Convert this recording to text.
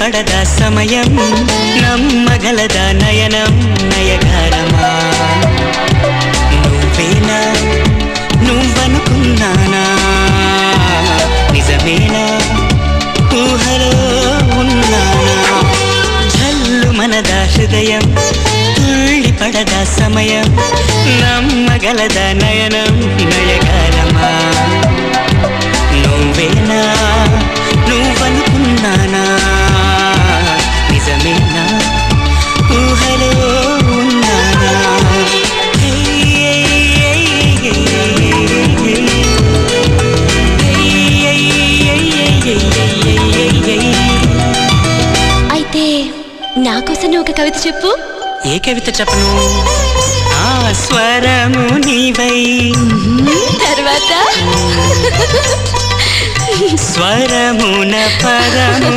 పడదా సమయం నమ్మగలదా నయనం నయగారమా నువ్వేనా నువ్వనుకున్నానా నిజమేనా ఊహలో ఉన్నానా జల్లు మనదా హృదయం తుళ్ళి పడదా సమయం నమ్మగలదా నయనం నయగారమా నువ్వేనా నువ్వనుకున్నానా నిజమేనా ఊహలో ఉన్నానా అయితే నా కోసం నువ్వు ఒక కవిత చెప్పు. ఏ కవిత చెప్పను? ఆ స్వరము నీవై తర్వాత స్వరమున పరము